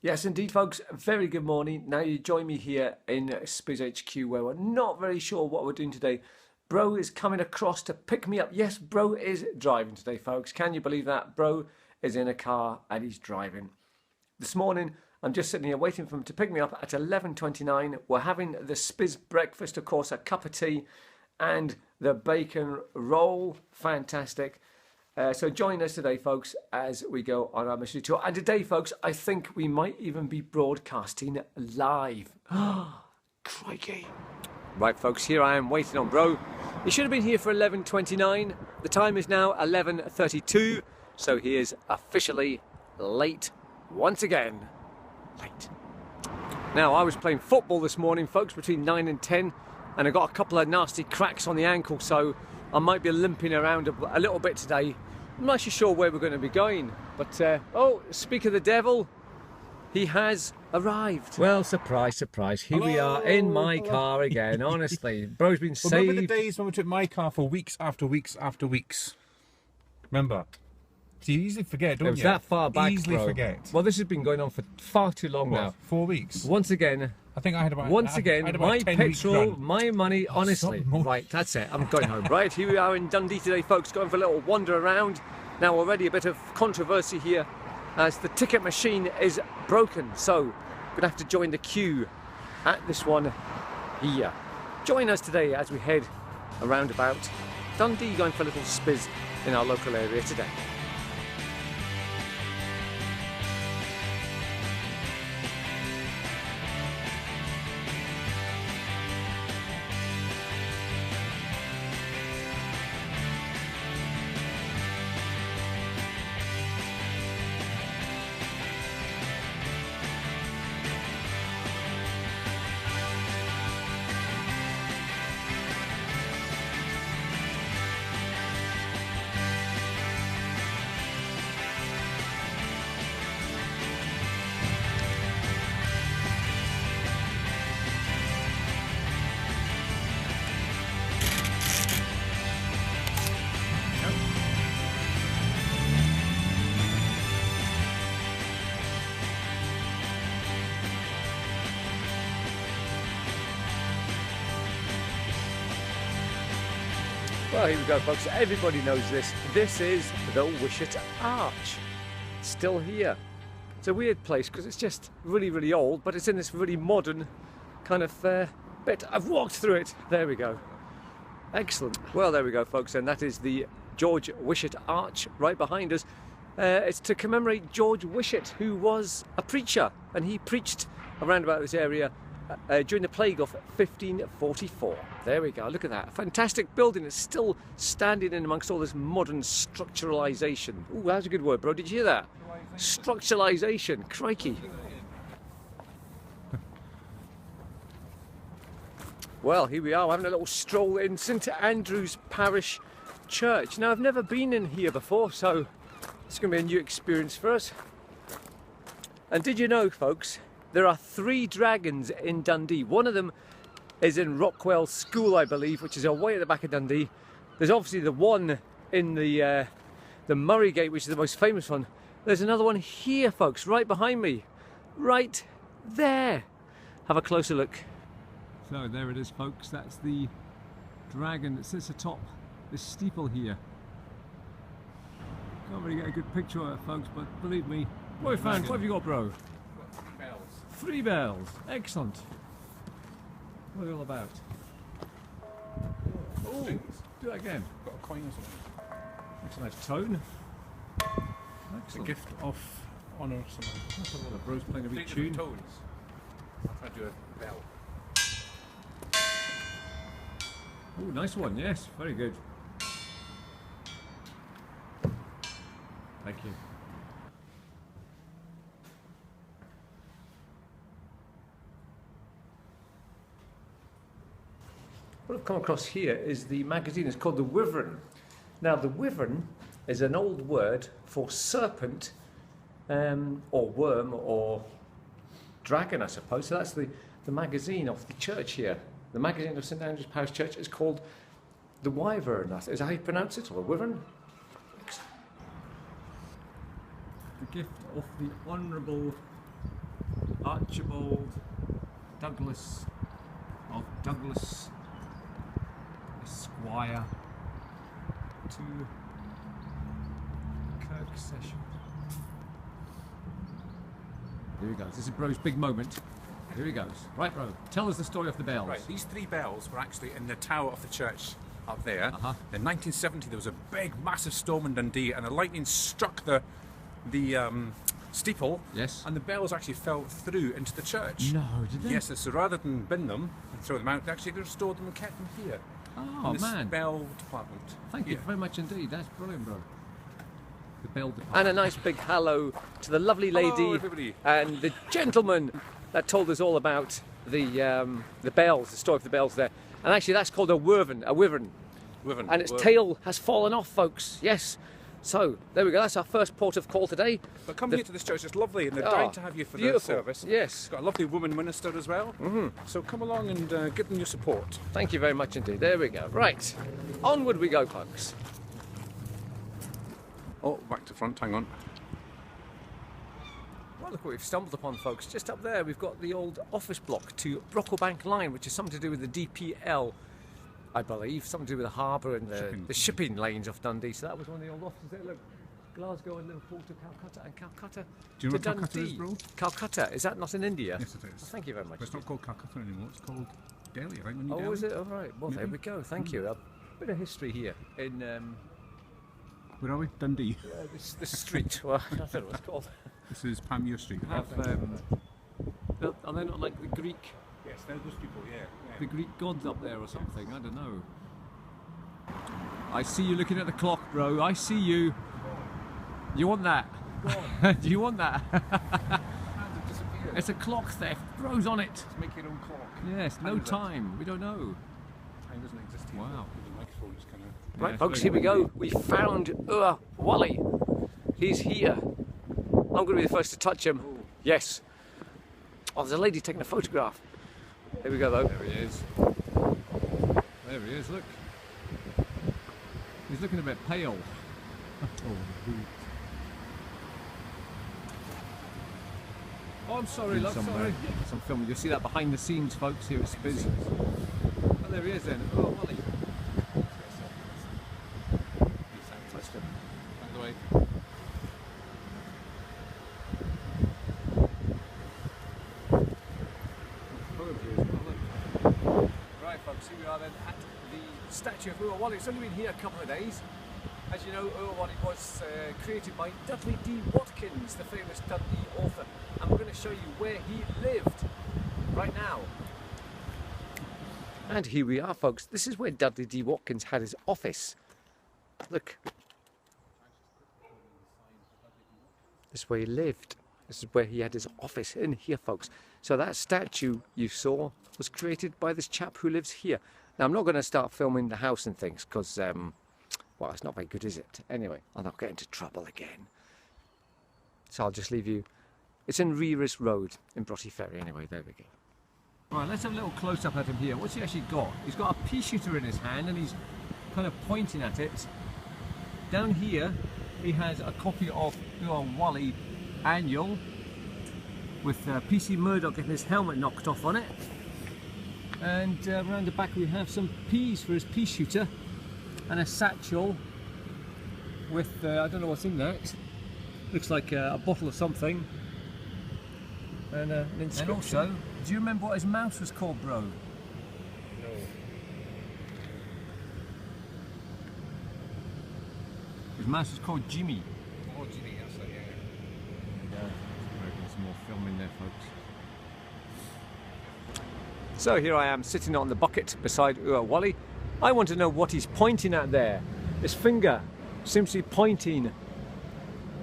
Yes, indeed, folks. Very good morning. Now you join me here in SPiS HQ, where we're not very sure what we're doing today. Bro is coming across to pick me up. Yes, Bro is driving today, folks. Can you believe that? Bro is in a car and he's driving. This morning, I'm just sitting here waiting for him to pick me up at 11:29. We're having the SPiS breakfast, of course, a cup of tea and the bacon roll. Fantastic. So join us today, folks, as we go on our mystery tour. And today, folks, I think we might even be broadcasting live. Crikey. Right, folks, here I am waiting on Bro. He should have been here for 11:29. The time is now 11:32. So he is officially late once again. Late. Now, I was playing football this morning, folks, between 9 and 10. And I got a couple of nasty cracks on the ankle. So I might be limping around a little bit today. I'm not actually sure where we're going to be going, but oh, speak of the devil, he has arrived. Well, surprise, surprise, here we are in my car again, honestly. Bro's been saved. Remember the days when we took my car for weeks after weeks after weeks? Remember? So you easily forget, don't you? It was that far back, Easily bro. forget. Well, this has been going on for far too long now. 4 weeks? Once again, I think I had about... Once I again, had about my 10 weeks petrol, run. my money, honestly. Right, that's it. I'm going home. Right, here we are in Dundee today, folks, going for a little wander around. Now, already a bit of controversy here as the ticket machine is broken. So, going to have to join the queue at this one here. Join us today as we head around about Dundee, going for a little SPiS in our local area today. Well, here we go, folks. Everybody knows this. This is the Wishart Arch. Still here. It's a weird place because it's just really, really old, but it's in this really modern kind of bit. I've walked through it. There we go. Excellent. Well, there we go, folks, and that is the George Wishart Arch right behind us. It's to commemorate George Wishart, who was a preacher, and he preached around about this area during the plague of 1544. There we go, look at that. Fantastic building. It's still standing in amongst all this modern structuralisation. Ooh, that's a good word, bro. Did you hear that? Structuralisation. Crikey. Well, here we are, having a little stroll in St Andrew's Parish Church. Now, I've never been in here before, so it's going to be a new experience for us. And did you know, folks, there are 3 dragons in Dundee. One of them is in Rockwell School, I believe, which is away at the back of Dundee. There's obviously the one in the Murray Gate, which is the most famous one. There's another one here, folks, right behind me. Right there. Have a closer look. So there it is, folks. That's the dragon that sits atop this steeple here. Can't really get a good picture of it, folks, but believe me. What have you got, bro? 3 bells. Excellent. What are they all about? Oh, do that again. Got a coin or something. That's a nice tone. It's a gift of honour or something. That's a lot of bros playing a big tune. Tones. I'll try to do a bell. Oh, nice one. Yes, very good. Thank you. What I've come across here is the magazine. It's called The Wyvern. Now, the wyvern is an old word for serpent, or worm, or dragon, I suppose. So that's the magazine of the church here. The magazine of St Andrew's Parish Church is called The Wyvern. Is that how you pronounce it, or The Wyvern? The gift of the Honourable Archibald Douglas of Douglas Esquire to Kirk Session. Here he goes. This is Bro's big moment. Here he goes. Right, Bro, tell us the story of the bells. Right, these 3 bells were actually in the tower of the church up there. In 1970, there was a big, massive storm in Dundee, and the lightning struck the steeple. Yes. And the bells actually fell through into the church. No, did they? Yes, so rather than bin them and throw them out, they actually restored them and kept them here. Oh, in man. this bell department. Thank you very much indeed. That's brilliant, Bro. The bell department. And a nice big hello to the lovely lady Hello, everybody. and the gentleman that told us all about the bells, the story of the bells there. And actually, that's called a wyvern. And its tail has fallen off, folks. Yes. So, there we go. That's our first port of call today. But come here to this church. It's lovely, and they're dying to have you for the service. Yes. It's got a lovely woman minister as well. So come along and give them your support. Thank you very much indeed. There we go. Right. Onward we go, folks. Oh, back to front. Hang on. Well, look what we've stumbled upon, folks. Just up there, we've got the old office block to Brocklebank Line, which is something to do with the DPL, I believe. Something to do with the harbour and the shipping lanes of Dundee. So that was one of the old offices there. Look, Glasgow and Liverpool to Calcutta, and Calcutta Do you know to what Calcutta Dundee. is, bro? Calcutta, is that not in India? Yes, it is. Oh, thank you very much. But it's not called Calcutta anymore. It's called Delhi, right? When you Oh, Delhi? is it? All right. Well, there we go. Thank you. A bit of history here in Where are we? Dundee. this street. Well, I don't know what it's called. This is Palmyra Street. Are they not like the Greek? Yes, they're those people, yeah. The Greek gods up there or something, I don't know. I see you looking at the clock, bro. I see you. You want that? Do you want that? It's a clock theft. Bro's on it. Just make your own clock. Yes, no time. We don't know. Time doesn't exist here. Wow. The microphone is kind of... Right, folks, here we go. We found Wally. He's here. I'm going to be the first to touch him. Yes. Oh, there's a lady taking a photograph. Here we go, though. There he is. There he is, look. He's looking a bit pale. Oh, I'm sorry, love, sorry. Some filming. You'll see that behind the scenes, folks, here at SPiS. Oh, there he is then. Oh, Wally. Touched him. By the way. Right, folks, here we are then at the statue of Wally. It's only been here a couple of days. As you know, Wally was created by Dudley D. Watkins, the famous Dundee author. And we're going to show you where he lived right now. And here we are, folks. This is where Dudley D. Watkins had his office. Look. This is where he lived. This is where he had his office, in here, folks. So that statue you saw was created by this chap who lives here. Now, I'm not going to start filming the house and things because, well, it's not very good, is it? Anyway, I'll not get into trouble again. So I'll just leave you. It's in Rearis Road in Broughty Ferry. Anyway, there we go. Right, let's have a little close-up at him here. What's he actually got? He's got a pea shooter in his hand and he's kind of pointing at it. Down here, he has a copy of Wally Annual with PC Murdoch getting his helmet knocked off on it. And around the back we have some peas for his pea shooter and a satchel with, I don't know what's in that. Looks like a bottle of something. And an inscription. And also, do you remember what his mouse was called, bro? No. His mouse was called Jimmy. Oh, Jimmy, that's it, yeah. Some more filming there, folks. So here I am sitting on the bucket beside Wally. I want to know what he's pointing at there. His finger seems to be pointing.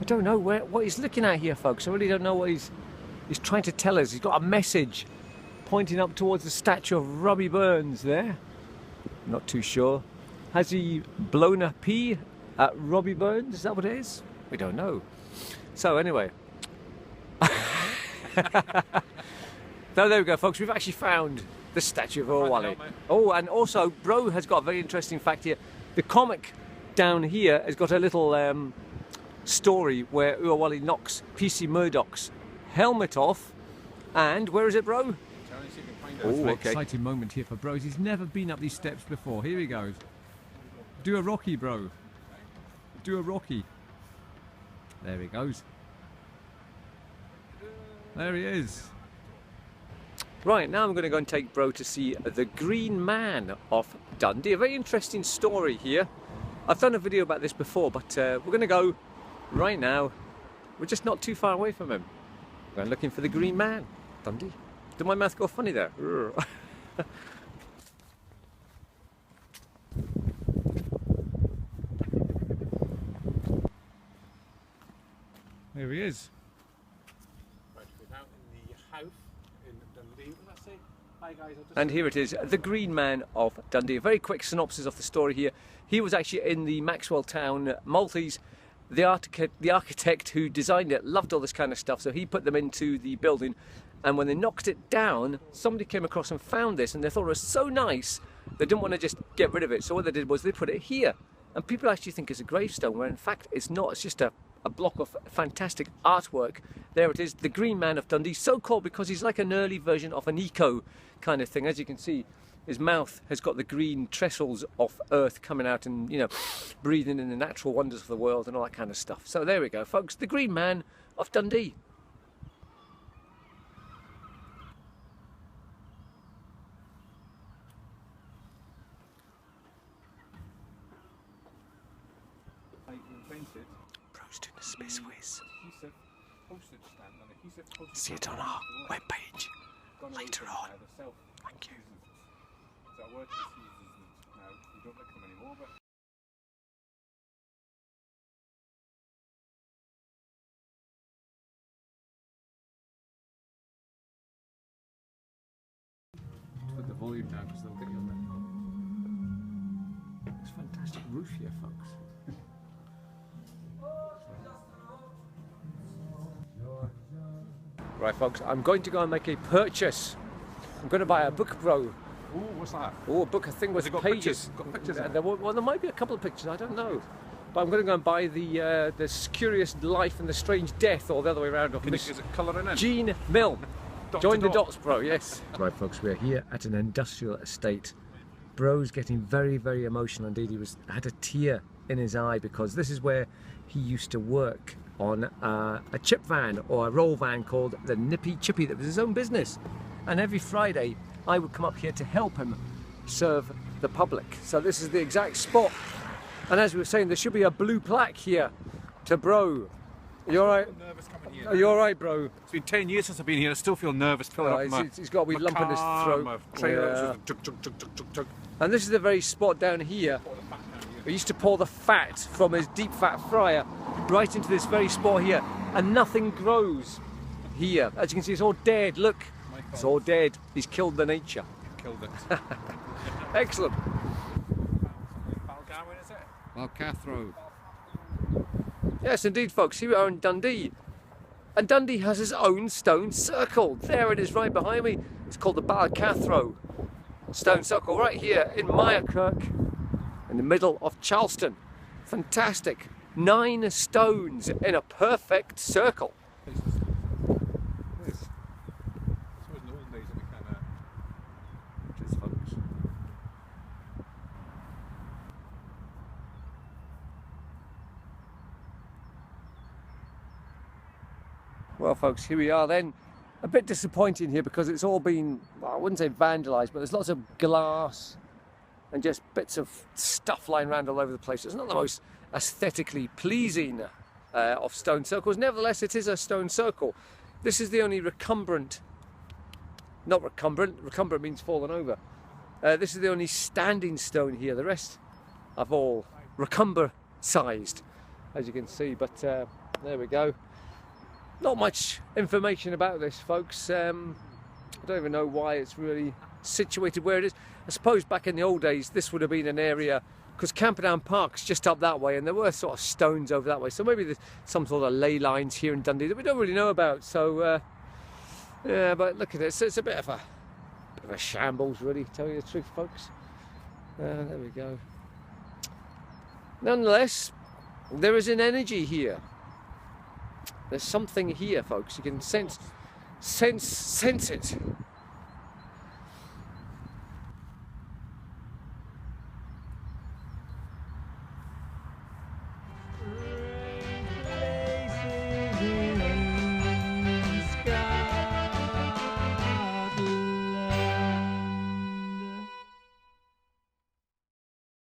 I don't know what he's looking at here, folks. I really don't know what he's trying to tell us. He's got a message pointing up towards the statue of Robbie Burns there. Not too sure. Has he blown a pea at Robbie Burns? Is that what it is? We don't know. So anyway. So there we go, folks. We've actually found the statue of Wally. Oh, and also, Bro has got a very interesting fact here. The comic down here has got a little story where Wally knocks PC Murdoch's helmet off And where is it, bro? Tell me so you can find Oh, it. It's an okay. exciting moment here for Bros. He's never been up these steps before. Here he goes. Do a Rocky, bro. Do a Rocky. There he goes. There he is. Right, now I'm going to go and take bro to see the Green Man of Dundee. A very interesting story here. I've done a video about this before, but we're going to go right now. We're just not too far away from him. We're going looking for the Green Man, Dundee. Did my mouth go funny there? There he is. Right, we're now in the house in Dundee. What did I say? Hi guys. And here it is, the Green Man of Dundee. A very quick synopsis of the story here. He was actually in the Maxwell Town, Maltese. The architect who designed it loved all this kind of stuff, so he put them into the building. And when they knocked it down, somebody came across and found this, and they thought it was so nice, they didn't want to just get rid of it. So what they did was they put it here. And people actually think it's a gravestone, where in fact it's not. It's just a block of fantastic artwork. There it is, the Green Man of Dundee. So called because he's like an early version of an eco kind of thing. As you can see, his mouth has got the green trestles of earth coming out and, you know, breathing in the natural wonders of the world and all that kind of stuff. So there we go, folks, the Green Man of Dundee. I invented Bro's doing a SPiS whiz. adhesive postage stamp and adhesive postage See it stamp on our works. webpage Gone away later from on. now, the self- Thank you. So I work with adhesives now. We don't like them anymore, but Put the volume down because they'll get you on there. It's a fantastic roof here, folks. Right, folks, I'm going to go and make a purchase. I'm going to buy a book, bro. oh, what's that? Oh, a book, a thing with Has it got pages. pictures? Got pictures in it? Well, there might be a couple of pictures, I don't know. But I'm going to go and buy the Curious Life and the Strange Death, or the other way around, of Miss Is it colouring in? Jean Mill. Dot Join to the dot. dots, bro, yes. Right, folks, we're here at an industrial estate. Bro's getting very, very emotional indeed. He had a tear in his eye because this is where he used to work on a chip van or a roll van called the Nippy Chippy. That was his own business. And every Friday, I would come up here to help him serve the public. So this is the exact spot. And as we were saying, there should be a blue plaque here to Bro. Are you all right? I'm nervous coming here. Are you all right, bro? It's been 10 years since I've been here. I still feel nervous filling Oh, up my he's got a wee lump in his car, throat. my trailer. Yeah. It's just tug, tug, tug, tug, tug. And this is the very spot down here. We used to pour the fat from his deep fat fryer right into this very spot here, and nothing grows here. As you can see, it's all dead. Look, it's all dead. He's killed the nature. Killed it. Excellent. Balgowan, is it? Balcathro. Yes, indeed, folks. Here we are in Dundee. And Dundee has his own stone circle. There it is right behind me. It's called the Balcathro Stone Circle right here in Myrekirk in the middle of Charleston. Fantastic. 9 stones in a perfect circle. This was in the old days that we kind of... Cheers, folks. Well, folks, here we are then. A bit disappointing here because it's all been, well, I wouldn't say vandalised, but there's lots of glass and just bits of stuff lying around all over the place. It's not the most aesthetically pleasing of stone circles. Nevertheless, it is a stone circle. This is the only recumbent, not recumbent, recumbent means fallen over. This is the only standing stone here. The rest are all recumber sized, as you can see, but there we go. Not much information about this, folks. I don't even know why it's really situated where it is. I suppose back in the old days this would have been an area, because Camperdown Park's just up that way and there were sort of stones over that way, so maybe there's some sort of ley lines here in Dundee that we don't really know about. So yeah, but look at it, it's a bit of a shambles, really, to tell you the truth, folks. There we go. Nonetheless, there is an energy here. There's something here, folks. You can sense sense it.